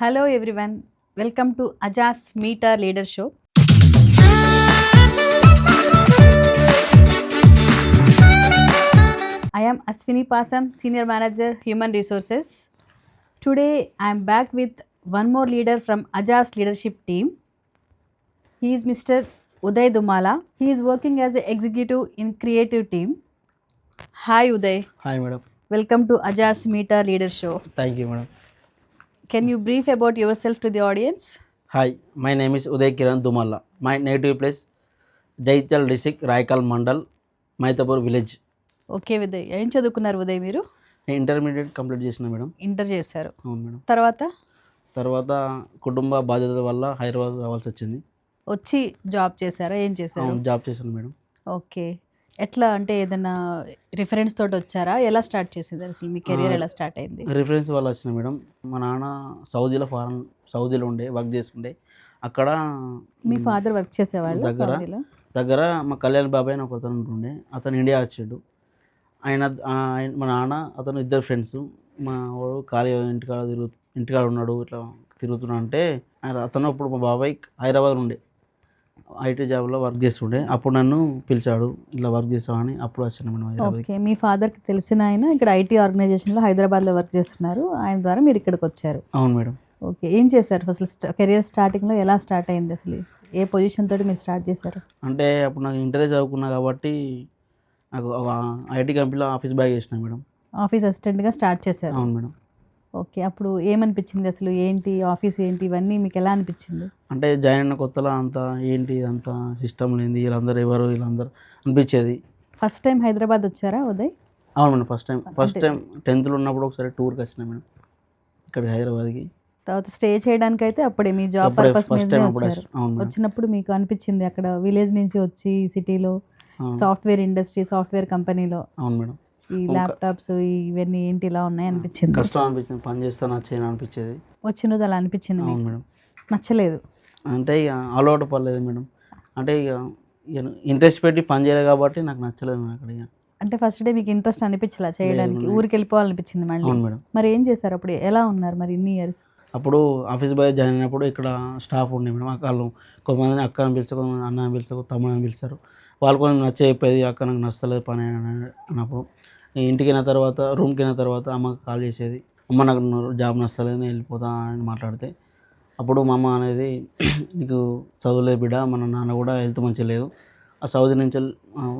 Hello everyone, welcome to Ajas Meet Our Leader Show. I am Aswini Pasam, Senior Manager Human Resources. Today I am back with one more leader from Ajas leadership team. He is Mr. Uday Dumala. He is working as an executive in creative team. Hi Uday, Hi madam. welcome to Ajas Meet Our Leader Show. Thank you madam. Can you brief about yourself to the audience? Hi, my name is Uday Kiran Dumalla. My native place Jaityal district, Raikal Mandal, Maitapur village. Okay Uday, ఏం చదువుకున్నారు ఉదయ్ మీరు? నేను intermediate complete చేసిన madam. Inter చేశారు. అవును madam. తర్వాత కుటుంబ బాధ్యతల వల్ల హైదరాబాద్ రావాల్సి వచ్చింది. వచ్చి జాబ్ చేశారా? ఏం చేశారు? అవును, జాబ్ చేశాను మేడం. ఓకే, ఎట్లా అంటే ఏదైనా రిఫరెన్స్ తోటి వచ్చారా? ఎలా స్టార్ట్ చేసింది అసలు మీ కెరియర్? ఎలా స్టార్ట్ అయింది? రిఫరెన్స్ వల్ల వచ్చిన మేడం. మా నాన్న సౌదీలో ఉండే వర్క్ చేస్తుండే. అక్కడ మీ ఫాదర్ వర్క్ చేసేవాళ్ళు దగ్గర మా కళ్యాణ్ బాబాయ్ అని ఒక అతను ఉంటుండే. అతను ఇండియా వచ్చాడు. మా నాన్న అతను ఇద్దరు ఫ్రెండ్స్. మా వాడు ఖాళీ ఇంటికాడ ఉన్నాడు, ఇట్లా తిరుగుతున్నా అంటే అతను అప్పుడు మా బాబాయ్ హైదరాబాద్ ఉండే ఐటీ జాబ్లో వర్క్ చేస్తుండే. అప్పుడు నన్ను పిలిచాడు, ఇలా వర్క్ చేస్తామని. అప్పుడు వచ్చాను మేడం హైదరాబాద్. ఓకే, మీ ఫాదర్కి తెలిసిన ఆయన ఇక్కడ ఐటీ ఆర్గనైజేషన్లో హైదరాబాద్లో వర్క్ చేస్తున్నారు. ఆయన ద్వారా మీరు ఇక్కడికి వచ్చారు. అవును మేడం. ఓకే, ఏం చేశారు అసలు? కెరియర్ స్టార్టింగ్లో ఎలా స్టార్ట్ అయింది అసలు? ఏ పొజిషన్ తోటి మీరు స్టార్ట్ చేశారు? అంటే అప్పుడు నాకు ఇంటరే చదువుకున్నా కాబట్టి నాకు ఐటీ కంపెనీలో ఆఫీస్ బాయ్ చేసిన మేడం. ఆఫీస్ అసిస్టెంట్గా స్టార్ట్ చేశారు. అవును మేడం. ఓకే, అప్పుడు ఏమనిపించింది అసలు? ఏంటి ఆఫీస్ ఏంటి ఇవన్నీ మీకు ఎలా అనిపించింది? అంటే జాయిన్ అయిన కొత్తలో అంతా ఏంటి అంతా సిస్టమ్ లేనిది, వీళ్ళందరూ వీళ్ళందరూ అనిపించేది. ఫస్ట్ టైం హైదరాబాద్ వచ్చారా ఉదయ్? అవును మేడం, ఫస్ట్ టైం 10th ఉన్నప్పుడు ఒకసారి టూర్కి వచ్చిన మేడం ఇక్కడికి హైదరాబాద్కి. తర్వాత స్టే చేయడానికి అయితే అప్పుడే మీ జాబ్ పర్పస్ మీద వచ్చారు. వచ్చినప్పుడు మీకు అనిపించింది అక్కడ విలేజ్ నుంచి వచ్చి సిటీలో సాఫ్ట్వేర్ ఇండస్ట్రీ, సాఫ్ట్వేర్ కంపెనీలో అవును మేడం ఈ ల్యాప్టాప్స్ ఇవన్నీ ఏంటి ఇలా ఉన్నాయి అనిపించింది? కష్టం అనిపించింది, పని చేస్తా నచ్చేది అనిపించేది. వచ్చిన రోజు అలా అనిపించింది? అవును మేడం. నచ్చలేదు అంటే ఇక అలవాటు పడలేదు మేడం. అంటే ఇక ఇంట్రెస్ట్ పెట్టి పని చేయలేదు కాబట్టి నాకు నచ్చలేదు మేడం అక్కడ. అంటే ఫస్ట్ డే మీకు ఇంట్రెస్ట్ అనిపించలా చేయడానికి? ఊరికి వెళ్ళిపోవాలనిపించింది మళ్ళీ? అవును మేడం. మరి ఏం చేస్తారు అప్పుడు? ఎలా ఉన్నారు మరి ఇన్ని ఇయర్స్? అప్పుడు ఆఫీస్ బాయ్ జాయిన్ అయినప్పుడు ఇక్కడ స్టాఫ్ ఉండే మేడం. వాళ్ళు కొంతమందిని అక్క అని పిలుస్తారు, కొంతమంది అన్న అని పిలుస్తారు, తమ్ముడు అని పిలుస్తారు. వాళ్ళు కొంచెం నచ్చ చెప్పేది, అక్క నాకు నచ్చలేదు పని అన్నప్పుడు. ఇంటికి అయిన తర్వాత రూమ్కి అయిన తర్వాత అమ్మకి కాల్ చేసేది, అమ్మ నాకు జాబ్ నచ్చలేదు నేను వెళ్ళిపోతా అని మాట్లాడితే, అప్పుడు మా అమ్మ అనేది నీకు చదువులేదు బిడ్డ, మన నాన్న కూడా హెల్త్ మంచిగా లేదు, ఆ సౌదీ నుంచి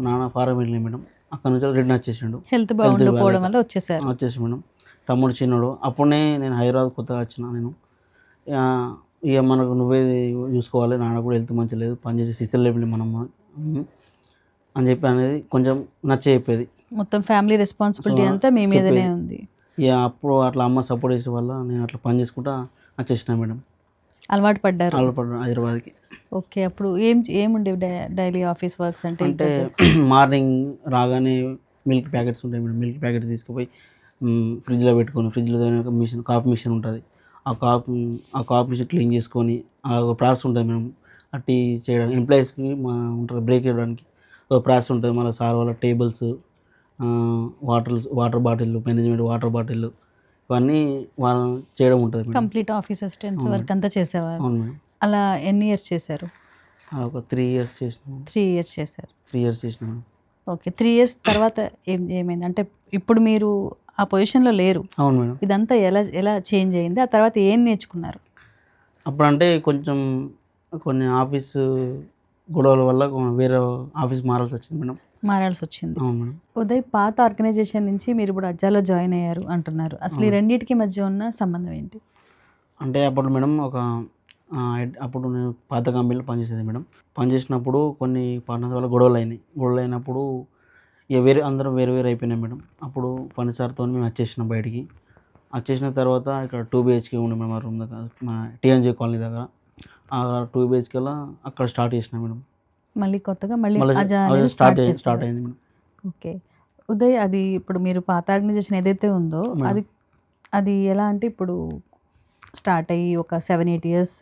నాన్న ఫారెన్ వెళ్ళింది మేడం, అక్కడ నుంచి రిటర్న్ వచ్చేసిండు, హెల్త్ బాగుండకపోవడం వల్ల వచ్చేసి మేడం. తమ్ముడు చిన్నోడు. అప్పుడే నేను హైదరాబాద్ కొత్తగా వచ్చిన. నేను ఇక మనకు నువ్వే చూసుకోవాలి, నాన్న కూడా హెల్త్ మంచిగా లేదు, పనిచేసే స్థితిలో లేవు మనం అని చెప్పి అనేది కొంచెం నచ్చ చెప్పేది. మొత్తం ఫ్యామిలీ రెస్పాన్సిబిలిటీ అంతా మీ మీదనే ఉంది. ఇక అప్పుడు అట్లా అమ్మ సపోర్ట్ చేసే వల్ల నేను అట్లా పని చేసుకుంటా వచ్చేసిన మేడం. అలవాటు పడ్డారు హైదరాబాద్కి. ఓకే, అప్పుడు ఏముండేవి డైలీ ఆఫీస్ వర్క్స్? అంటే మార్నింగ్ రాగానే మిల్క్ ప్యాకెట్స్ ఉంటాయి మేడం. మిల్క్ ప్యాకెట్స్ తీసుకుపోయి ఫ్రిడ్జ్లో పెట్టుకొని, ఫ్రిడ్జ్లో మిషన్ కాఫీ మిషన్ ఉంటుంది, ఆ కాఫీ మిషన్ క్లీన్ చేసుకొని, ఒక ప్రాసెస్ ఉంటుంది మేడం. ఆ టీ చేయడానికి ఎంప్లాయీస్కి ఉంటారు బ్రేక్ ఇవ్వడానికి ఒక ప్రాసెస్ ఉంటుంది. మళ్ళీ సార్ వాళ్ళ tables, water bottle, management water bottle, ఇవన్నీ వాళ్ళు చేయడం ఉంటుంది. కంప్లీట్ ఆఫీస్ అసిస్టెంట్స్ వర్క్ అంతా చేసేవారు. అవును మేడం. అలా ఎన్ని ఇయర్స్ చేశారు? ఒక 3 years చేసిన. 3 years చేశారు. 3 years చేసిన మేడం. ఓకే, 3 years తర్వాత ఏమైంది? అంటే ఇప్పుడు మీరు ఆ పొజిషన్లో లేరు. అవును మేడం. ఇదంతా ఎలా చేంజ్ అయింది? ఆ తర్వాత ఏం నేర్చుకున్నారు? అప్పుడు అంటే కొంచెం కొన్ని ఆఫీసు గొడవల వల్ల వేరే ఆఫీస్ మారాల్సి వచ్చింది మేడం. అవును మేడం. ఉదయ్, పాత ఆర్గనైజేషన్ నుంచి మీరు ఇప్పుడు అజ్జాలో జాయిన్ అయ్యారు అంటున్నారు. అసలు ఈ రెండింటికి మధ్య ఉన్న సంబంధం ఏంటి? అంటే అప్పుడు మేడం అప్పుడు నేను పాత కంపెనీలో పనిచేసేది మేడం. పనిచేసినప్పుడు కొన్ని పార్ట్నర్స్ వల్ల గొడవలు అయినప్పుడు ఇక అందరం వేరే అయిపోయినాయి మేడం. అప్పుడు పనిసార్తో మేము వచ్చేసినాం బయటికి. వచ్చేసిన తర్వాత ఇక్కడ 2 BHK ఉండే మేడం మా రూమ్ దగ్గర, మా TNJ కాలనీ దగ్గర. 2 BHK అక్కడ స్టార్ట్ చేసినాం మేడం. మళ్ళీ కొత్తగా స్టార్ట్ అయింది మేడం. ఓకే ఉదయ్, అది ఇప్పుడు మీరు పాత ఆర్గనైజేషన్ ఏదైతే ఉందో అది ఎలా అంటే ఇప్పుడు స్టార్ట్ అయ్యి ఒక 7-8 years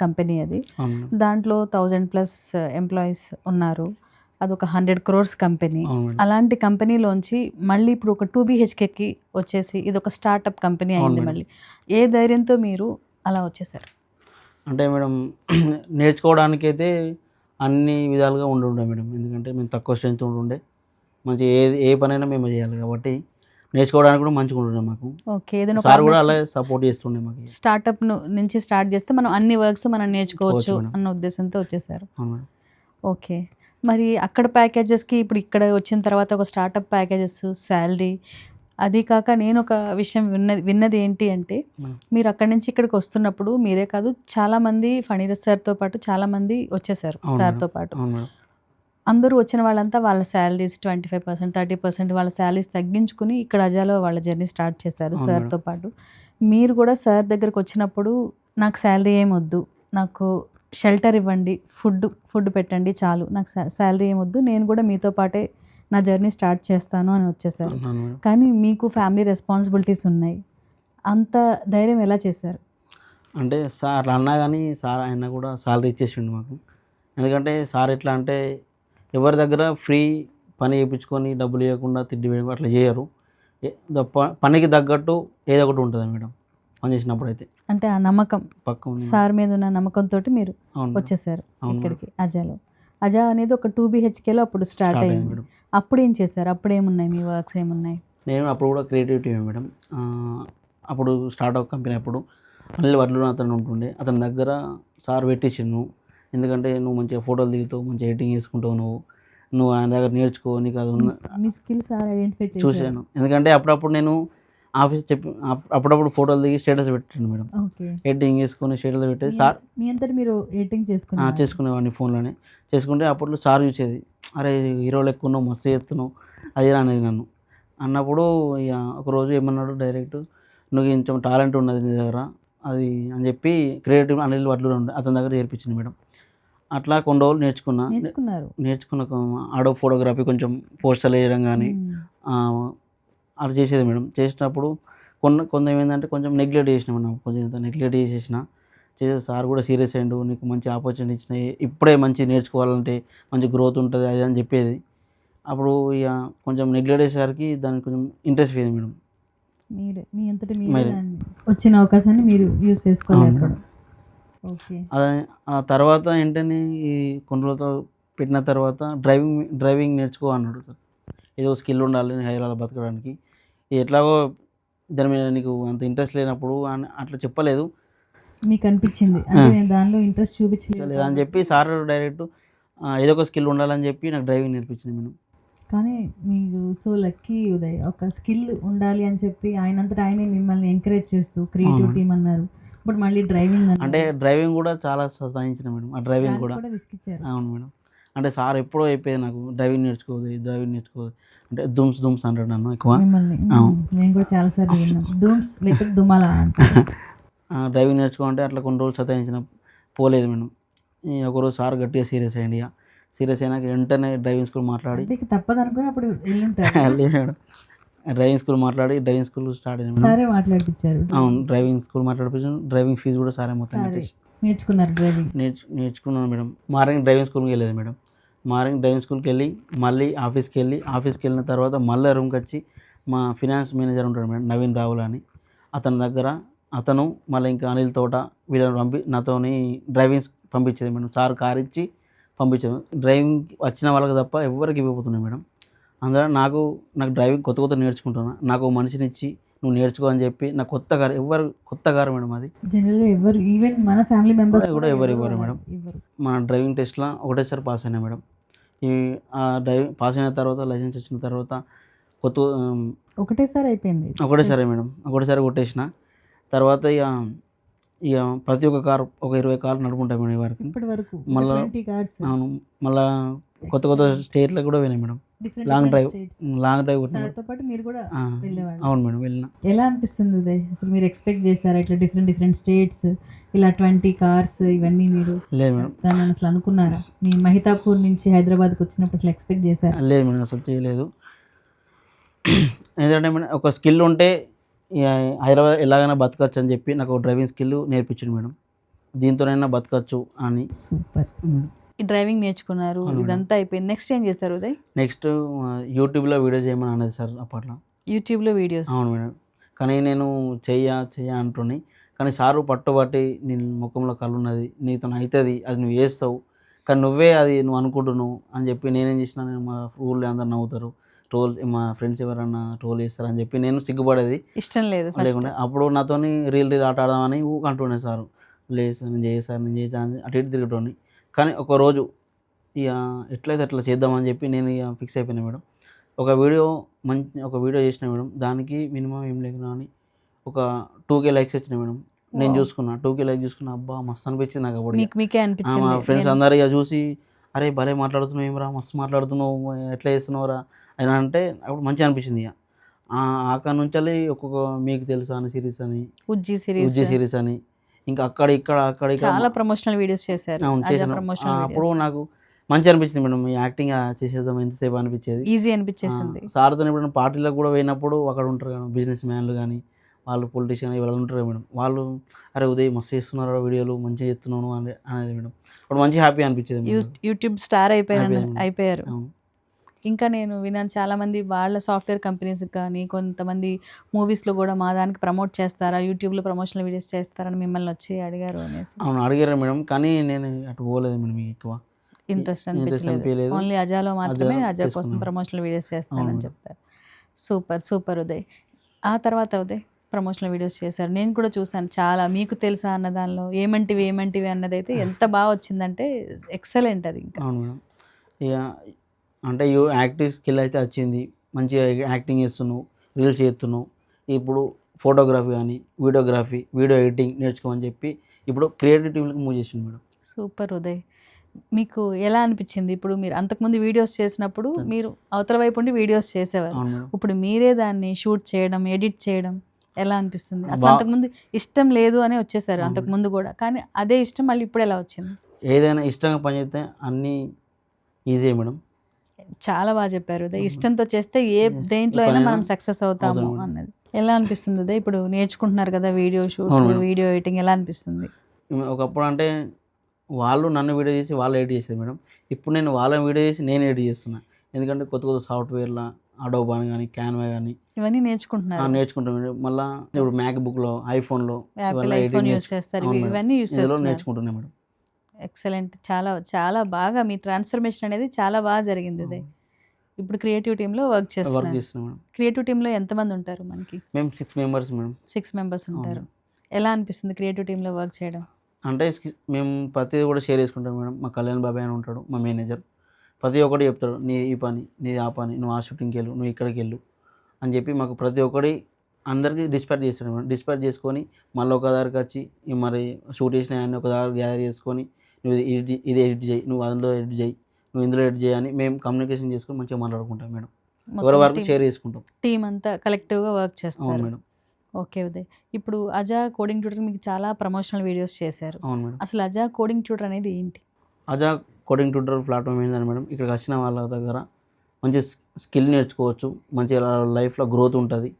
కంపెనీ అది. దాంట్లో 1000+ ఎంప్లాయీస్ ఉన్నారు. అదొక 100 crores కంపెనీ. అలాంటి కంపెనీలోంచి మళ్ళీ ఇప్పుడు ఒక 2 BHKకి వచ్చేసి ఇది ఒక స్టార్టప్ కంపెనీ అయింది. మళ్ళీ ఏ ధైర్యంతో మీరు అలా వచ్చేసారు? అంటే మేడం నేర్చుకోవడానికైతే అన్ని విధాలుగా ఉండుండే మేడం. ఎందుకంటే మేము తక్కువ స్ట్రెంత్ ఉండుండే. మంచి ఏ పనైనా మేము చేయాలి కాబట్టి నేర్చుకోవడానికి కూడా మంచిగా ఉంటుండే మాకు. ఓకే. ఏదైనా ఒక సార్ కూడా అలాగే సపోర్ట్ చేస్తుండే మాకు. స్టార్టప్ నుంచి స్టార్ట్ చేస్తే మనం అన్ని వర్క్స్ మనం నేర్చుకోవచ్చు మేడం. అన్న ఉద్దేశంతో వచ్చేసారు. అవును మేడం. ఓకే. మరి అక్కడ ప్యాకేజెస్‌కి ఇప్పుడు ఇక్కడ వచ్చిన తర్వాత ఒక స్టార్టప్ ప్యాకేజెస్, శాలరీ, అది కాక నేను ఒక విషయం విన్నది ఏంటి అంటే మీరు అక్కడి నుంచి ఇక్కడికి వస్తున్నప్పుడు మీరే కాదు చాలామంది ఫణీరత్ సార్‌తో పాటు చాలామంది వచ్చేసారు సార్‌తో పాటు. అవును మేడం. అందరూ వచ్చిన వాళ్ళంతా వాళ్ళ శాలరీస్ 25%, 30% వాళ్ళ శాలరీస్ తగ్గించుకుని ఇక్కడ అజాలో వాళ్ళ జర్నీ స్టార్ట్ చేశారు అవును సార్‌తో పాటు. మీరు కూడా సార్ దగ్గరికి వచ్చినప్పుడు నాకు శాలరీ ఏమొద్దు, నాకు షెల్టర్ ఇవ్వండి, ఫుడ్ పెట్టండి చాలు, నాకు శాలరీ ఏమొద్దు, నేను కూడా మీతో పాటే నా జర్నీ స్టార్ట్ చేస్తాను అని వచ్చేసారు. అవును మేడం. కానీ మీకు ఫ్యామిలీ రెస్పాన్సిబిలిటీస్ ఉన్నాయి. అంత ధైర్యం ఎలా చేశారు? అంటే సార్ అన్నా కానీ సార్ ఆయన కూడా సాలరీ ఇచ్చేసిండు మాకు. ఎందుకంటే సార్ ఎట్లా అంటే ఎవరి దగ్గర ఫ్రీ పని చేయించుకొని డబ్బులు ఇవ్వకుండా తిండి వేయకుండా అట్లా చేయరు. పనికి తగ్గట్టు ఏదో ఒకటి ఉంటుంది మేడం పని చేసినప్పుడు అయితే. అంటే ఆ నమ్మకం పక్క సార్ మీద ఉన్న నమ్మకంతో మీరు వచ్చేసారు ఇక్కడికి అజాలో. అజా అనేది ఒక 2 BHKలో అప్పుడు స్టార్ట్ అయింది మేడం. అప్పుడు ఏం చేశారు? అప్పుడు ఏమున్నాయి మీ వర్క్స్ ఏమున్నాయి? నేను అప్పుడు కూడా క్రియేటివిటీ మేడం. అప్పుడు స్టార్ట్అప్ కంపెనీ అప్పుడు అనిల్ వడ్లు అతను ఉంటుండే. అతని దగ్గర సార్ పెట్టించిండు. ఎందుకంటే నువ్వు మంచిగా ఫోటోలు దిగుతావు, మంచిగా ఎడిటింగ్ చేసుకుంటావు, నువ్వు ఆయన దగ్గర నేర్చుకో, నీకు అది ఉన్న మీ స్కిల్ సార్ ఐడెంటిఫై చూశాను. ఎందుకంటే అప్పుడప్పుడు నేను ఆఫీస్ అప్పుడప్పుడు ఫోటోలు దిగి స్టేటస్ పెట్టాను మేడం. ఎడిటింగ్ చేసుకుని స్టేటస్ పెట్టేది సార్. మీ అంతా మీరు ఎడిటింగ్ చేసుకునేవాడిని ఫోన్లోనే. చేసుకుంటే అప్పట్లో సార్ చూసేది, అరే హీరోలు ఎక్కువ ఉన్నావు, మస్తు చేస్తున్నావు అది అనేది నన్ను అన్నప్పుడు. ఇక ఒకరోజు ఏమన్నాడు డైరెక్ట్, నువ్వు కొంచెం టాలెంట్ ఉన్నది నీ దగ్గర అది అని చెప్పి క్రియేటివ్ అనిల్ వడ్లు ఉండే అతని దగ్గర చేర్పించింది మేడం. అట్లా కొన్ని రోజులు నేర్చుకున్న ఆడో ఫోటోగ్రఫీ కొంచెం పోస్టర్లు వేయడం కానీ అలా చేసేది మేడం. చేసినప్పుడు కొంత ఏమైందంటే కొంచెం నెగ్లెక్ట్ చేసిన మేడం. కొంచెం నెగ్లెక్ట్ చేసేసిన సార్ కూడా సీరియస్ అయ్యిండు, నీకు మంచి ఆపర్చునిటీ ఇచ్చినాయి, ఇప్పుడే మంచి నేర్చుకోవాలంటే మంచి గ్రోత్ ఉంటుంది అది అని చెప్పేది. అప్పుడు ఇక కొంచెం నెగ్లెక్ట్ చేసేసరికి దానికి కొంచెం ఇంట్రెస్ట్ పోయింది మేడం. మీ అంతటి వచ్చిన అవకాశాన్ని మీరు యూజ్ చేసుకోవాలి. అదే ఆ తర్వాత ఏంటని ఈ కొన్ని రోజులతో పెట్టిన తర్వాత డ్రైవింగ్ నేర్చుకో అన్నాడు సార్. ఏదో స్కిల్ ఉండాలి హైదరాబాద్ బతకడానికి. ఎట్లాగో దాని మీద నీకు అంత ఇంట్రెస్ట్ లేనప్పుడు అట్లా చెప్పలేదు, మీకు అనిపించింది దానిలో ఇంట్రెస్ట్ చూపించలేదు అని చెప్పి సార్ డైరెక్ట్ ఏదో ఒక స్కిల్ ఉండాలని చెప్పి నాకు డ్రైవింగ్ నేర్పించింది మేడం. కానీ మీరు సో లక్కీ ఉదయ్, ఒక స్కిల్ ఉండాలి అని చెప్పి ఆయనంతటా ఆయనే మిమ్మల్ని ఎంకరేజ్ చేస్తూ క్రియేటివ్ టీమ్ అన్నారు. బట్ మళ్ళీ డ్రైవింగ్ అంటే డ్రైవింగ్ కూడా చాలా సహాయించిన మేడం. ఆ డ్రైవింగ్ కూడా అవును మేడం. అంటే సార్ ఎప్పుడో అయిపోయింది నాకు డ్రైవింగ్ నేర్చుకోదు అంటే దుమ్స్ అంటాడు నన్ను ఎక్కువ. మేము కూడా చాలాసార్లు విన్నాం దుమ్స్ లేకపోతే దుమాలా డ్రైవింగ్ నేర్చుకోవాలంటే అట్లా కొన్ని రోజులు సతాయించిన పోలేదు మేడం. ఒకరోజు సార్ గట్టిగా సీరియస్ అయ్యండి. సీరియస్ అయినాక వెంటనే డ్రైవింగ్ స్కూల్ మాట్లాడి తప్పదు అనుకుని అప్పుడు లేదు మేడం. డ్రైవింగ్ స్కూల్ స్టార్ట్ అయింది సారే మాట్లాడిపించారు. అవును, డ్రైవింగ్ స్కూల్ మాట్లాడిపించాను. డ్రైవింగ్ ఫీజు కూడా సారే మొత్తం నేర్చుకున్నారు. నేర్చుకున్నాను మేడం. మార్నింగ్ డ్రైవింగ్ స్కూల్కి వెళ్ళేది మేడం. మార్నింగ్ డ్రైవింగ్ స్కూల్కి వెళ్ళి మళ్ళీ ఆఫీస్కి వెళ్ళిన తర్వాత మళ్ళీ రూమ్కి వచ్చి మా ఫినాన్స్ మేనేజర్ ఉంటాడు మేడం, నవీన్ రావుల్ అని, అతను మళ్ళీ ఇంకా అనిల్ తోట వీళ్ళని నాతోని డ్రైవింగ్ పంపించేది మేడం. సార్ కార్ ఇచ్చి పంపించాను. డ్రైవింగ్ వచ్చిన వాళ్ళకి తప్ప ఎవరికి ఇవ్వబోతున్నాయి మేడం. అందులో నాకు డ్రైవింగ్ కొత్త నేర్చుకుంటున్నా. నాకు మనిషిని ఇచ్చి నువ్వు నేర్చుకో అని చెప్పి నాకు కొత్త కారు మేడం. అది జనరల్గా ఎవరు ఈవెన్ మన ఫ్యామిలీ మెంబర్స్ కూడా ఇవ్వరు మేడం. మన డ్రైవింగ్ టెస్ట్లో ఒకటేసారి పాస్ అయినా మేడం. డ్రైవింగ్ పాస్ అయిన తర్వాత లైసెన్స్ వచ్చిన తర్వాత ఒకటేసారి అయిపోయింది. ఒకటేసారి మేడం, ఒకటేసారి కొట్టేసిన తర్వాత ఇక ప్రతి ఒక్క కారు ఒక 20 కార్లు నడుపుకుంటాం మేడం వరకు. మళ్ళీ అవును, మళ్ళీ కొత్త స్టేట్లకు కూడా వెళ్ళాను మేడం. లాంగ్ డ్రైవ్ మీరు కూడా అవును మేడం వెళ్ళిన. ఎలా అనిపిస్తుంది ఉదయ్? అసలు మీరు ఎక్స్పెక్ట్ చేస్తారా ఇట్లా డిఫరెంట్ స్టేట్స్ ఇలా 20 కార్స్ ఇవన్నీ? మీరు లేదు మేడం, దాన్ని అసలు అనుకున్నారా? మీ మహితాపూర్ నుంచి హైదరాబాద్కి వచ్చినప్పుడు అసలు ఎక్స్పెక్ట్ చేశారా? లేదు మేడం, అసలు చేయలేదు. ఎందుకంటే మేడం ఒక స్కిల్ ఉంటే హైదరాబాద్ ఎలాగైనా బతకచ్చు అని చెప్పి నాకు డ్రైవింగ్ స్కిల్ నేర్పించింది మేడం. దీంతోనైనా బతకచ్చు అని. సూపర్. ఈ డ్రైవింగ్ నేర్చుకున్నారు, ఇదంతా అయిపోయింది. నెక్స్ట్ ఏం చేస్తారు ఉదయ్? నెక్స్ట్ యూట్యూబ్లో వీడియో చేయమని అన్నది సార్ అప్పట్లో. యూట్యూబ్లో వీడియోస్? అవును మేడం. కానీ నేను చెయ్య అంటున్నాయి. కానీ సారు పట్టుబట్టి నీ ముఖంలో కళ్ళు ఉన్నది, నీతో అవుతుంది, అది నువ్వు చేస్తావు, కానీ నువ్వే అది నువ్వు అనుకుంటున్నావు అని చెప్పి నేనేం చేసిన, నేను మా ఊళ్ళో అందరు నవ్వుతారు, మా ఫ్రెండ్స్ ఎవరన్నా ట్రోల్ చేస్తారని చెప్పి నేను సిగ్గుపడేది ఇష్టం లేదు లేకుండా. అప్పుడు నాతోని రీల్ ఆట ఆడదామని అంటుండే సారు, లేదు సార్ నేను చేస్తాను నేను చేస్తాను అని అటు ఇటు తిరిగేటోని. కానీ ఒకరోజు ఇక ఎట్లయితే అట్లా చేద్దామని చెప్పి నేను ఇక ఫిక్స్ అయిపోయినా మేడం. ఒక వీడియో చేసిన మేడం, దానికి మినిమం ఏం లేకున్నా అని ఒక 2K లైక్స్ వచ్చినాయి మేడం. నేను చూసుకున్నా 2K లైక్ చూసుకున్నా, అబ్బా మస్తు అనిపించింది నాకు. అప్పుడు మీకే మా అనిపించింది ఫ్రెండ్స్ అందరు ఇక చూసి, అరే భలే మాట్లాడుతున్నావు ఏమరా, మస్తు మాట్లాడుతున్నావు, ఎట్లా చేస్తున్నావురా అని అంటే అప్పుడు మంచిగా అనిపించింది. ఇక అక్కడ నుంచి ఒక్కొక్క మీకు తెలుసా అని సిరీస్ అని, ఉజ్జి సిరీస్ అని, ఇంకా అక్కడ ఇక్కడ చాలా ప్రమోషనల్ వీడియోస్ చేశారు. అప్పుడు నాకు మంచిగా అనిపించింది మేడం. ఈ యాక్టింగ్ చేసేద్దాం ఎంతసేపు అనిపించేది, ఈజీ అనిపించేసింది. సార్తో ఇప్పుడు పార్టీలకు కూడా పోయినప్పుడు అక్కడ ఉంటారు కదా బిజినెస్ మ్యాన్లు కానీ, వాళ్ళు పొలిటీషియన్ వాళ్ళు ఉంటారు మేడం, వాళ్ళు అరే ఉదయ్ మస్తు చేస్తున్నారు వీడియోలు, మంచిగా చేస్తున్నాను అనేది మేడం. అప్పుడు మంచి హ్యాపీ అనిపించేది. యూట్యూబ్ స్టార్ అయిపోయారు. ఇంకా నేను విన్నాను చాలామంది వాళ్ళ సాఫ్ట్వేర్ కంపెనీస్ కానీ కొంతమంది మూవీస్లో కూడా మా దానికి ప్రమోట్ చేస్తారా, యూట్యూబ్లో ప్రమోషనల్ వీడియోస్ చేస్తారని మిమ్మల్ని వచ్చి అడిగారు అనేసి. అవును అడిగారు మేడం, కానీ నేను అటు పోలేదు మేడం. ఎక్కువ ఇంట్రెస్ట్ అనిపించలేదు. ఓన్లీ అజాలో మాత్రమే అజా కోసం ప్రమోషనల్ వీడియోస్ చేస్తానని చెప్తారు. సూపర్ ఉదయ్. ఆ తర్వాత ఉదయ్ ప్రమోషనల్ వీడియోస్ చేశారు, నేను కూడా చూసాను చాలా. మీకు తెలుసా అన్న దానిలో ఏమంటివి అన్నది అయితే ఎంత బాగా వచ్చిందంటే ఎక్సలెంట్ అది. ఇంకా అవును మేడం. ఇక అంటే యాక్టింగ్ స్కిల్ అయితే వచ్చింది, మంచిగా యాక్టింగ్ చేస్తున్నావు, రీల్స్ చేస్తున్నావు, ఇప్పుడు ఫోటోగ్రఫీ కానీ వీడియో ఎడిటింగ్ నేర్చుకోమని చెప్పి ఇప్పుడు క్రియేటివిటీకి మూవ్ చేసింది మేడం. సూపర్ ఉదయ్. మీకు ఎలా అనిపించింది? ఇప్పుడు మీరు అంతకుముందు వీడియోస్ చేసినప్పుడు మీరు అవతల వైపు ఉండి వీడియోస్ చేసేవారు, ఇప్పుడు మీరే దాన్ని షూట్ చేయడం, ఎడిట్ చేయడం ఎలా అనిపిస్తుంది? అసలు అంతకుముందు ఇష్టం లేదు అని వచ్చేసారు అంతకుముందు కూడా, కానీ అదే ఇష్టం మళ్ళీ ఇప్పుడు ఎలా వచ్చింది? ఏదైనా ఇష్టంగా పనిచేస్తే అన్నీ ఈజీ మేడం. చాలా బాగా చెప్పారు ఉదయ్. ఇష్టంతో చేస్తే దేంట్లో అయినా మనం సక్సెస్ అవుతాము అన్నది. ఎలా అనిపిస్తుంది ఉదయ్ ఇప్పుడు నేర్చుకుంటున్నారు కదా వీడియో షూట్, వీడియో ఎడిటింగ్, ఎలా అనిపిస్తుంది? ఒకప్పుడు అంటే వాళ్ళు నన్ను వీడియో చేసి వాళ్ళు ఎడిట్ చేసేది మేడం, ఇప్పుడు నేను వాళ్ళని వీడియో చేసి నేను ఎడిట్ చేస్తున్నా. ఎందుకంటే కొత్త సాఫ్ట్వేర్లో అడోబ్ కానీ క్యాన్వా కానీ ఇవన్నీ నేర్చుకుంటున్నాను. నేర్చుకుంటాం. మళ్ళీ ఇప్పుడు మ్యాక్బుక్లో ఐఫోన్లో యూస్ చేస్తారు, ఇవన్నీ యూస్ నేర్చుకుంటున్నాను మేడం. ఎక్సలెంట్. చాలా బాగా మీ ట్రాన్స్ఫర్మేషన్ అనేది చాలా బాగా జరిగింది అదే. ఇప్పుడు క్రియేటివ్ టీంలో వర్క్ చేస్తున్నాం. క్రియేటివ్ టీంలో ఎంతమంది ఉంటారు మనకి? మేము 6 మెంబర్స్ మేడం. 6 మెంబర్స్ ఉంటారు. ఎలా అనిపిస్తుంది క్రియేటివ్ టీంలో వర్క్ చేయడం? అంటే మేము ప్రతిదీ కూడా షేర్ చేసుకుంటాం మేడం. మా కళ్యాణ్ బాబాయ్ అని ఉంటాడు మా మేనేజర్, ప్రతి ఒక్కటి చెప్తాడు, నీ ఈ పని, నీది ఆ పని, నువ్వు ఆ షూటింగ్కి వెళ్ళు, నువ్వు ఇక్కడికి వెళ్ళు అని చెప్పి మాకు ప్రతి ఒక్కటి అందరికీ డిస్పాచ్ చేస్తాడు మేడం. డిస్పాచ్ చేసుకొని మళ్ళీ ఒక దగ్గరికి వచ్చి మరి షూట్ చేసిన అన్నీ ఒక దగ్గర గ్యాదర్ చేసుకొని, నువ్వు ఇది ఎడిట్ చేయి, నువ్వు అందులో ఎడిట్ చేయి, నువ్వు ఇందులో ఎడిట్ చేయి అని మేము కమ్యూనికేషన్ చేసుకొని మంచిగా మాట్లాడుకుంటాం మేడం. ఎవరి వరకు షేర్ చేసుకుంటాం, టీం అంతా కలెక్టివ్గా వర్క్ చేస్తాం. అవును మేడం. ఓకే ఉదయ్. ఇప్పుడు అజా కోడింగ్ ట్యూటర్ మీకు చాలా ప్రమోషనల్ వీడియోస్ చేశారు. అవును మేడం. అసలు అజా కోడింగ్ ట్యూటర్ అనేది ఏంటి? అజా కోడింగ్ ట్యూటర్ ప్లాట్ఫామ్ ఏంటంటే మేడం, ఇక్కడికి వచ్చిన వాళ్ళ దగ్గర మంచి స్కిల్ నేర్చుకోవచ్చు, మంచిగా లైఫ్లో గ్రోత్ ఉంటుంది,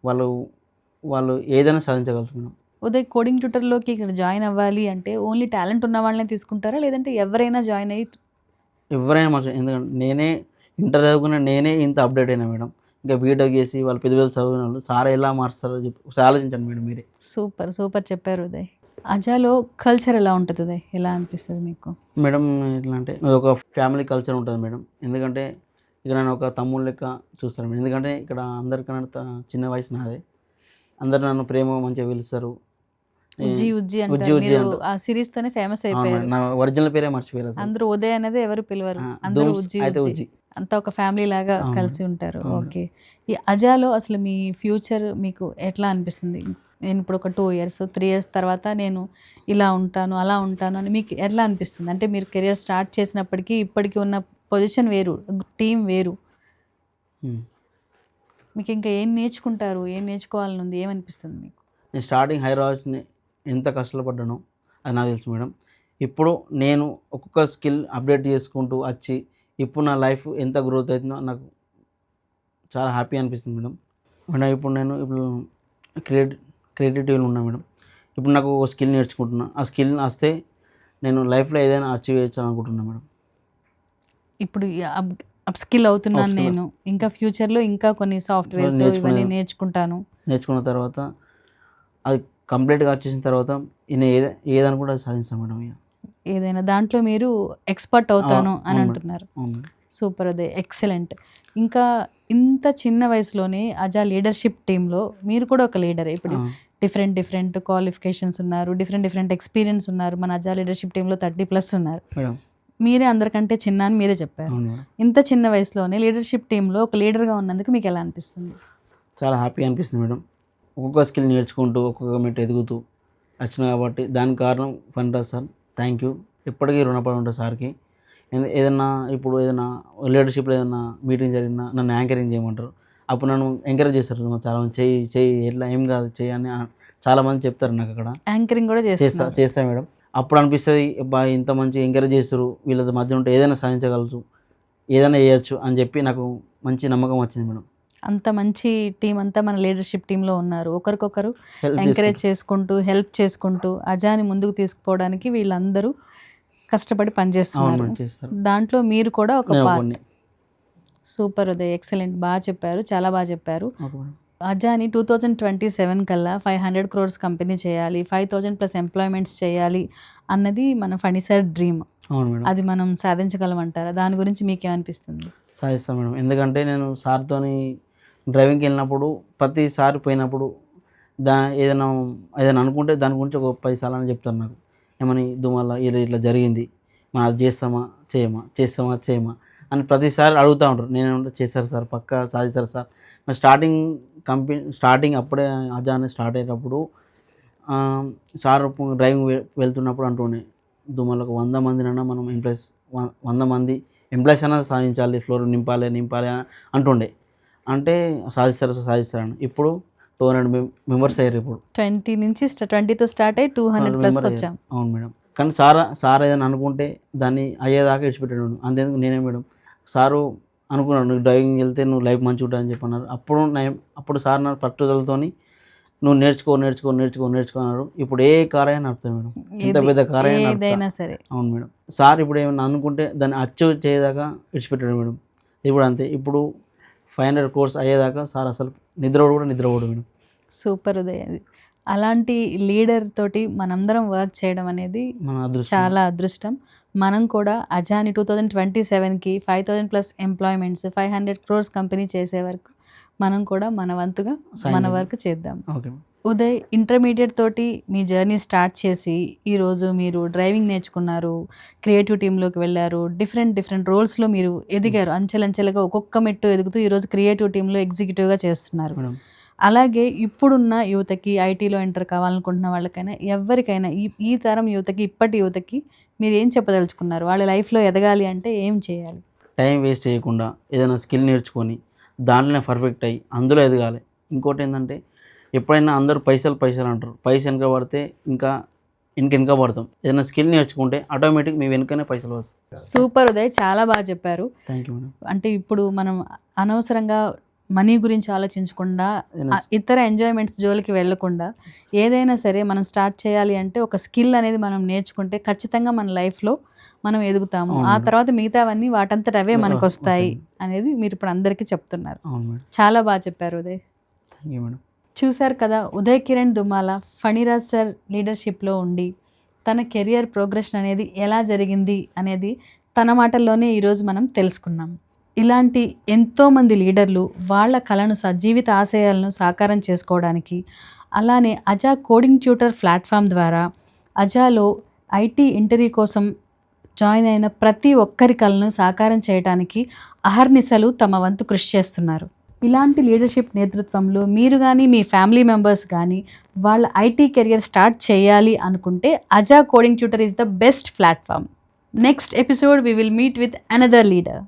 వాళ్ళు ఏదైనా సాధించగలుగుతారు మేడం. ఉదయ్ కోడింగ్ ట్యూటర్లోకి ఇక్కడ జాయిన్ అవ్వాలి అంటే ఓన్లీ టాలెంట్ ఉన్న వాళ్ళనే తీసుకుంటారా, లేదంటే ఎవరైనా జాయిన్ అయ్యి? ఎవరైనా మంచిగా, ఎందుకంటే నేనే ఇంటర్ చదువుకున్న నేనే ఇంత అప్డేట్ అయినా మేడం. ఇంకా బీటెక్ చేసి వాళ్ళు పెద్ద చదివిన వాళ్ళు సార్ ఎలా మారుస్తారో చెప్పి ఒకసారి ఆలోచించండి మేడం మీరే. సూపర్ చెప్పారు ఉదయ్. అజాలో కల్చర్ ఎలా ఉంటుంది ఉదయ్, ఎలా అనిపిస్తుంది మీకు? మేడం ఎట్లా అంటే ఒక ఫ్యామిలీ కల్చర్ ఉంటుంది మేడం. ఎందుకంటే ఇక్కడ నన్ను ఒక తమ్ముడు లెక్క చూస్తారు మేడం. ఎందుకంటే ఇక్కడ అందరికన్నా చిన్న వయసు నాదే, అందరు నన్ను ప్రేమ మంచిగా పిలుస్తారు. ఉజ్జి అంటారు. ఆ సిరీస్ తోనే ఫేమస్ అయిపోయారు. నా ఒరిజినల్ పేరే మర్చిపోయారు. అందరూ ఉదయ్ అనేది ఎవరు పిలవరు, అందరూ ఉజ్జి. అంతా ఒక ఫ్యామిలీ లాగా కలిసి ఉంటారు. ఓకే. ఈ అజాలో అసలు మీ ఫ్యూచర్ మీకు ఎట్లా అనిపిస్తుంది? నేను ఇప్పుడు ఒక 2 years 3 years తర్వాత నేను ఇలా ఉంటాను అలా ఉంటాను అని మీకు ఎట్లా అనిపిస్తుంది? అంటే మీరు కెరియర్ స్టార్ట్ చేసినప్పటికీ ఇప్పటికీ ఉన్న పొజిషన్ వేరు, టీం వేరు, మీకు ఇంకా ఏం నేర్చుకుంటారు, ఏం నేర్చుకోవాలని ఉంది, ఏమనిపిస్తుంది మీకు? నేను స్టార్టింగ్ హైదరాబాద్ని ఎంత కష్టపడ్డానో అది నాకు తెలుసు మేడం. ఇప్పుడు నేను ఒక్కొక్క స్కిల్ అప్డేట్ చేసుకుంటూ వచ్చి ఇప్పుడు నా లైఫ్ ఎంత గ్రోత్ అవుతుందో నాకు చాలా హ్యాపీ అనిపిస్తుంది మేడం. ఇప్పుడు నేను క్రియేటివిటీలో ఉన్నా మేడం. ఇప్పుడు నాకు ఒక స్కిల్ నేర్చుకుంటున్నా, ఆ స్కిల్ వస్తే నేను లైఫ్లో ఏదైనా అచీవ్ చేయొచ్చు అనుకుంటున్నాను మేడం. ఇప్పుడు అప్ స్కిల్ అవుతున్నాను నేను, ఇంకా ఫ్యూచర్లో ఇంకా కొన్ని సాఫ్ట్వేర్స్ ఇవన్నీ నేర్చుకున్న తర్వాత అది కంప్లీట్గా వచ్చేసిన తర్వాత ఈయన ఏదనుకుంటే అది సాధిస్తాం మేడం. ఇక ఏదైనా దాంట్లో మీరు ఎక్స్పర్ట్ అవుతాను అని అవును అంటున్నారు. అవును. సూపర్, అదే ఎక్సలెంట్. ఇంకా ఇంత చిన్న వయసులోనే అజా లీడర్షిప్ టీంలో మీరు కూడా ఒక లీడరే. ఇప్పుడు డిఫరెంట్ క్వాలిఫికేషన్స్ ఉన్నారు, డిఫరెంట్ ఎక్స్పీరియన్స్ ఉన్నారు. మన అజా లీడర్షిప్ టీంలో 30+ ఉన్నారు. మేడం మీరే అందరికంటే చిన్న అని మీరే చెప్పారు. అవును మేడం. ఇంత చిన్న వయసులోనే లీడర్షిప్ టీంలో ఒక లీడర్గా ఉన్నందుకు మీకు ఎలా అనిపిస్తుంది? చాలా హ్యాపీగా అనిపిస్తుంది మేడం. ఒక్కొక్క స్కిల్ నేర్చుకుంటూ ఒక్కొక్క మెట్టు ఎదుగుతూ వచ్చిన కాబట్టి దానికి కారణం ఫణిరాజ్ సార్. Thank you. ఎప్పటికీ రుణపడి ఉంటాను సార్కి. ఏదన్నా ఇప్పుడు ఏదైనా లీడర్షిప్లో ఏదైనా మీటింగ్ జరిగినా నన్ను యాంకరింగ్ చేయమంటారు. అప్పుడు నన్ను ఎంకరేజ్ చేస్తారు చాలామంది. చెయ్యి ఎట్లా ఏం కాదు చెయ్యి అని చాలామంది చెప్తారు నాకు అక్కడ. యాంకరింగ్ కూడా చేస్తా మేడం. అప్పుడు అనిపిస్తుంది బాగా ఇంత మంచి ఎంకరేజ్ చేస్తారు, వీళ్ళ మధ్య ఉంటే ఏదైనా సాధించగలచ్చు, ఏదైనా చేయొచ్చు అని చెప్పి నాకు మంచి నమ్మకం వచ్చింది మేడం. అంత మంచి టీం అంతా మన లీడర్షిప్ టీంలో ఉన్నారు. ఒకరికొకరు ఎంకరేజ్ చేసుకుంటూ హెల్ప్ చేసుకుంటూ అజాని ముందుకు తీసుకుపోవడానికి వీళ్ళందరూ కష్టపడి పనిచేస్తున్నారు. దాంట్లో మీరు కూడా ఒక పార్ట్. Super Uday, excellent. బాగా చెప్పారు, చాలా బాగా చెప్పారు. అజాని 2027 కల్లా 500 crores కంపెనీ చేయాలి, 5,000+ ఎంప్లాయ్మెంట్స్ చేయాలి అన్నది మన ఫణి సార్ డ్రీమ్. అది మనం సాధించగలమంటారా? దాని గురించి మీకేమనిపిస్తుంది? సాధిస్తాను మేడం. ఎందుకంటే నేను సార్తోని డ్రైవింగ్కి వెళ్ళినప్పుడు ప్రతిసారి పోయినప్పుడు ఏదైనా అనుకుంటే దాని గురించి ఒక 10 సార్లు అని చెప్తాను నాకు. ఏమని దుమల ఇట్లా జరిగింది, మనం అది చేస్తామా చేయమా అని ప్రతిసారి అడుగుతూ ఉంటారు. నేను చేస్తారు సార్, పక్కా సాధిస్తారు సార్. మరి స్టార్టింగ్ అప్పుడే అజాని స్టార్ట్ అయ్యేటప్పుడు సార్ డ్రైవింగ్ వెళ్తున్నప్పుడు అంటుండే, దుమలకు 100 మందినైనా మనం 100 మంది ఎంప్లాయీస్ అయినా సాధించాలి, ఫ్లోర్ నింపాలి అంటుండే. అంటే సాధిస్తారని ఇప్పుడు 200 మెంబర్స్ అయ్యారు. ఇప్పుడు 20తో స్టార్ట్ అయ్యి 200+ వచ్చాం. అవును మేడం. కానీ సార్ ఏదైనా అనుకుంటే దాన్ని అయ్యేదాకా విడిచిపెట్టాడు. అంతేందుకు నేనే మేడం సారు అనుకున్నాను, నువ్వు డ్రైవింగ్ వెళ్తే నువ్వు లైఫ్ మంచిగా ఉంటుంది అని చెప్పన్నారు. అప్పుడు సార్ నా పట్టుదలతోని నువ్వు నేర్చుకో అన్నాడు. ఇప్పుడు ఏ కార్ అయినా నడుపుతాను మేడం, ఎంత పెద్ద కార్ అయినా సరే. అవును మేడం. సార్ ఇప్పుడు ఏమైనా అనుకుంటే దాన్ని అచీవ్ చేయదాకా విడిచిపెట్టాడు మేడం. ఇప్పుడు అంతే. ఇప్పుడు 500 crores అయ్యేదాకా సార్ అసలు నిద్రపోడు మేడం. సూపర్ ఉదయ్. అది అలాంటి లీడర్ తోటి మనందరం వర్క్ చేయడం అనేది చాలా అదృష్టం. మనం కూడా అజాని 2027కి 5,000+ ఎంప్లాయ్మెంట్స్, 500 crores కంపెనీ చేసే వరకు మనం కూడా మన వంతుగా మన వర్క్ చేద్దాం. ఉదయ్, ఇంటర్మీడియట్ తోటి మీ జర్నీ స్టార్ట్ చేసి ఈరోజు మీరు డ్రైవింగ్ నేర్చుకున్నారు, క్రియేటివ్ టీంలోకి వెళ్ళారు, డిఫరెంట్ రోల్స్లో మీరు ఎదిగారు. అంచెలంచెలుగా ఒక్కొక్క మెట్టు ఎదుగుతూ ఈరోజు క్రియేటివ్ టీంలో ఎగ్జిక్యూటివ్గా చేస్తున్నారు. అలాగే ఇప్పుడున్న యువతకి, ఐటీలో ఎంటర్ కావాలనుకుంటున్న వాళ్ళకైనా, ఎవరికైనా, ఈ తరం యువతకి, ఇప్పటి యువతకి మీరు ఏం చెప్పదలుచుకున్నారు? వాళ్ళ లైఫ్లో ఎదగాలి అంటే ఏం చేయాలి? టైం వేస్ట్ చేయకుండా ఏదైనా స్కిల్ నేర్చుకొని దాంట్లోనే పర్ఫెక్ట్ అయ్యి అందులో ఎదగాలి. ఇంకోటి ఏంటంటే ఎప్పుడైనా అందరూ పైసలు అంటారు. వెనక పడితే వెనక పడతాం. ఏదైనా స్కిల్ నేర్చుకుంటే ఆటోమేటిక్ మీ వెనుకనే పైసలు వస్తాయి. సూపర్ ఉదయ్, చాలా బాగా చెప్పారు. Thank you madam. అంటే ఇప్పుడు మనం అనవసరంగా మనీ గురించి ఆలోచించకుండా, ఇతర ఎంజాయ్మెంట్స్ జోలికి వెళ్ళకుండా, ఏదైనా సరే మనం స్టార్ట్ చేయాలి అంటే ఒక స్కిల్ అనేది మనం నేర్చుకుంటే ఖచ్చితంగా మన లైఫ్లో మనం ఎదుగుతాము. ఆ తర్వాత మిగతావన్నీ వాటంతట అవే మనకు వస్తాయి అనేది మీరు ఇప్పుడు అందరికీ చెప్తున్నారు. చాలా బాగా చెప్పారు ఉదయ్. Thank you madam. చూశారు కదా, ఉదయ్ కిరణ్ దుమాల ఫణిరాజ్ సార్ లీడర్షిప్లో ఉండి తన కెరియర్ ప్రోగ్రెషన్ అనేది ఎలా జరిగింది అనేది తన మాటల్లోనే ఈరోజు మనం తెలుసుకున్నాం. ఇలాంటి ఎంతోమంది లీడర్లు వాళ్ళ కళను, జీవిత ఆశయాలను సాకారం చేసుకోవడానికి, అలానే అజా కోడింగ్ ట్యూటర్ ప్లాట్ఫామ్ ద్వారా అజాలో ఐటీ ఇంటర్వ్యూ కోసం జాయిన్ అయిన ప్రతి ఒక్కరి కళను సాకారం చేయడానికి అహర్నిశలు తమ వంతు కృషి చేస్తున్నారు. ఇలాంటి లీడర్షిప్ నేతృత్వంలో మీరు కానీ, మీ ఫ్యామిలీ మెంబర్స్ కానీ వాళ్ళ ఐటీ కెరియర్ స్టార్ట్ చేయాలి అనుకుంటే అజా coding tutor is the best platform. Next episode we will meet with another leader.